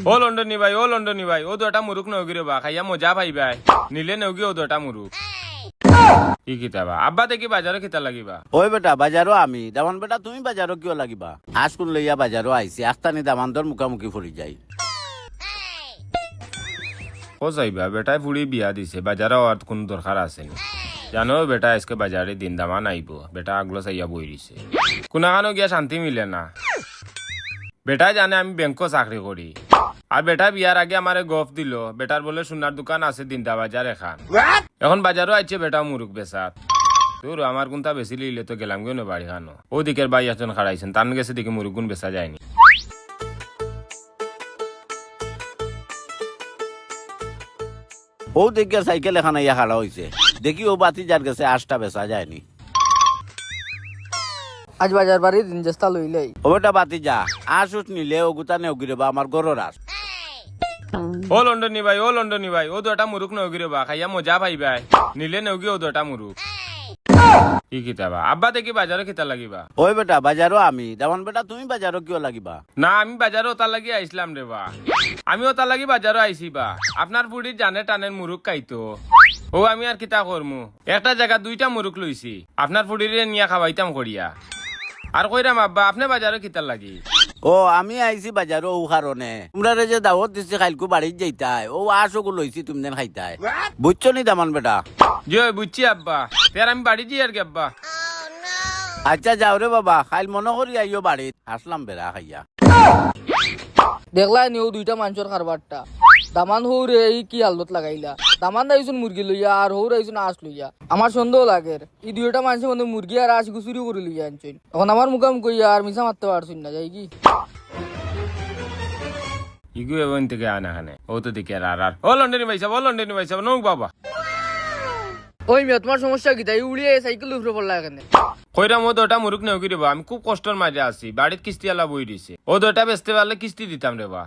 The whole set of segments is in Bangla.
ও লন্ডনী ভাই ও লন্ডনী ভাই ও দুটা মুরুক নৌকি রে বা খাইয়া মজা পাইবাই নিলে নৌকি ও দুটা মুরুক কি কিতাবা আব্বা দেখি বাজারে কিতা লাগিবা ওই বেটা বাজারও আমি দামান বেটা তুমি বাজারও কিয় লাগিবা আজ কোন লইয়া বাজারও আইছি আস্তানি দামানদর মুখামুখি ফুরি যাই ও যাইবা বেটাই ফুড়ি বিয়া দিছে বাজারে আর কোন দরকার আছে নি জানো বেটা আজকে বাজারে দিন দামান আইব বেটা আগলো চাইয়া বই দিছে কোনাখানো গিয়া শান্তি মিলে না বেটা জানে আমি ব্যাংকও চাকরি করি আর বেটা বিয়ার আগে আমারে গফ দিল বেটার বলে সোনার দোকান আছে দিনটা বাজার এখান এখন বাজারও আইছে বেটা মুরুক বেচাত তোর আমার কোনটা বেশি লইলে তো গেলাম কেন বাড়ি খানো ও দিকের ভাই একজন খাড়াইছেন তার গেছে দিকে মুরুক গুণ বেচা যায়নি ও দেখিয়া সাইকেল এখানে ইয়া খাড়া হয়েছে দেখি ও বাতি যার গেছে আশটা বেচা যায়নি আজ বাজার বাড়ি দিন চেষ্টা লইলেই ও বেটা বাতি যা আস উঠ নিলে ও গুতা নেউগি রে বা আমার গরর আস ও লন্ডনী ভাই ও লন্ডনী ভাই ও দুটা মুরুক নৌকি রে বা খাইয়া মজা পাইবাই নিলে নৌকি ও দুটা মুরুক কি কিতাবা আব্বা দেখি বাজারে কিতা লাগিবা ওই বেটা বাজারও আমি দামান বেটা তুমি বাজারও কিয় লাগিবা না আমি বাজারে ওতার লাগি আইসলাম রে বা আমি ওতার লাগি বাজারে আইসি বা আপনার ফুড়ির জানে টানের মুরুক খাইতো ও আমি আর কিতা করমু একটা জায়গা দুইটা মুরুক লইছি আপনার ফুড়িরে নিয়া খাওয়াইতাম করিয়া আর কইরাম আব্বা আপনি বাজারে কিতার লাগি ও আমি আইছি বাজারও ও কারণে তোমরা যে দাওয়াত দিছি খাইলকু বাড়ির যাইতাই ও আশোকু লইছি তুমি দেন খাইতাই বুঝছো নি দামান বেটা জয় বুঝছি আব্বা তের আমি বাড়ি যাই আর কি আব্বা আচ্ছা যাও রে বাবা খাইল মনে করি আইও বাড়িত আসলাম বেড়া খাইয়া দেখলাই নিও দুইটা মানুষের কারবারটা দামান হৌরে এই কি হালত লাগাইলা দামান দাইছুন মুরগি লইয়া আর হৌর আইছুন আঁশ লইয়া আমার সন্দেহ লাগে এই দুইটা মানুষের মধ্যে মুরগি আর আঁশ গুছুরি করে লইয়া আনছেন এখন আমার মুখাম কইয়া আর মিশা মারতে পারছুন না যাই কি ইগু এমন থেকে আনা খানে ও তো দিকে আর ও লন্ডনী ভাই সাহেব ও লন্ডনী ভাই সাহেব নৌক বাবা ওই মেয়ে তোমার সমস্যা কি তাই উড়িয়ে সাইকেল উপরে পড়লা এখানে কইরাম ও দুটা মুরুক নৌকি রে বা আমি খুব কষ্টর মাঝে আছি বাড়ির কিস্তি আলা বই দিছে ও দুটা বেচতে পারলে কিস্তি দিতাম রে বা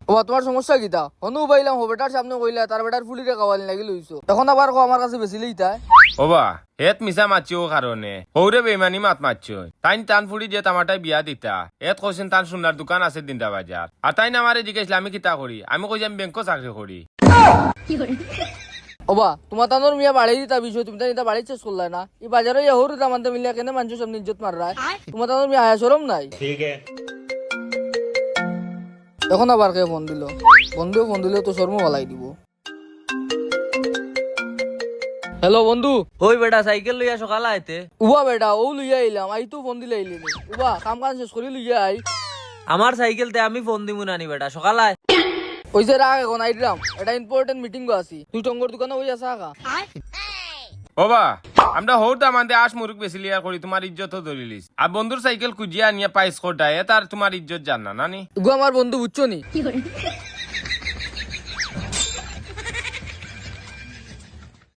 ও তোমার সমস্যা কি তা হনু বাইলাম ও বেটার সামনে কইলা তার বেটার ফুলিরে কাওয়ালি লাগি লইছো এখন আবার কো আমার কাছে বেশি লইতাই ও বা হেত মিশা মারছি ও কারণে হৌরে বেমানি মাত মারছ তাইন টান ফুড়ি যে তামাটাই বিয়া দিতা এত কইছেন তার সোনার দোকান আছে দিনটা বাজার আর তাই না আমারে জিজ্ঞাসা আমি কিতা করি আমি কইছি আমি ব্যাংকও চাকরি করি ওবা তোমার তানোর মিয়া বাড়ি দিতা বিষয় তুমি তাই বাড়ি চেস করলা না এই বাজারে হৌর দামানতে মিলিয়া কেন মানুষের সামনে ইজ্জত মার রায় তোমার তানোর মিয়া আয়া শরম নাই ঠিক এখন আবার কে ফোন দিল বন্ধু ফোন দিলে তো শর্ম ভালাই দিব হ্যালো বন্ধু ওই বেটা সাইকেল লইয়া সকাল আইতে উবা বেটা ও লইয়া আইলাম আই তো ফোন দিলে আইলি উবা কাম কাজ শেষ করে লইয়া আই আমার সাইকেলতে আমি ফোন দিমু নানি বেটা সকাল আয় ওই যে রাগ এখন আইলাম এটা ইম্পর্টেন্ট মিটিং গো আছি তুই টঙ্গর দোকানে ওই আসা আকা ও বা আমরা হৌর দামানতে আস মুরুক বেশি লিয়া করি তোমার ইজ্জত ধরিলিস আর বন্ধুর সাইকেল খুঁজিয়া নিয়ে পাইস কোটায় তার তোমার ইজ্জত জান না নানি গো আমার বন্ধু বুঝছো নি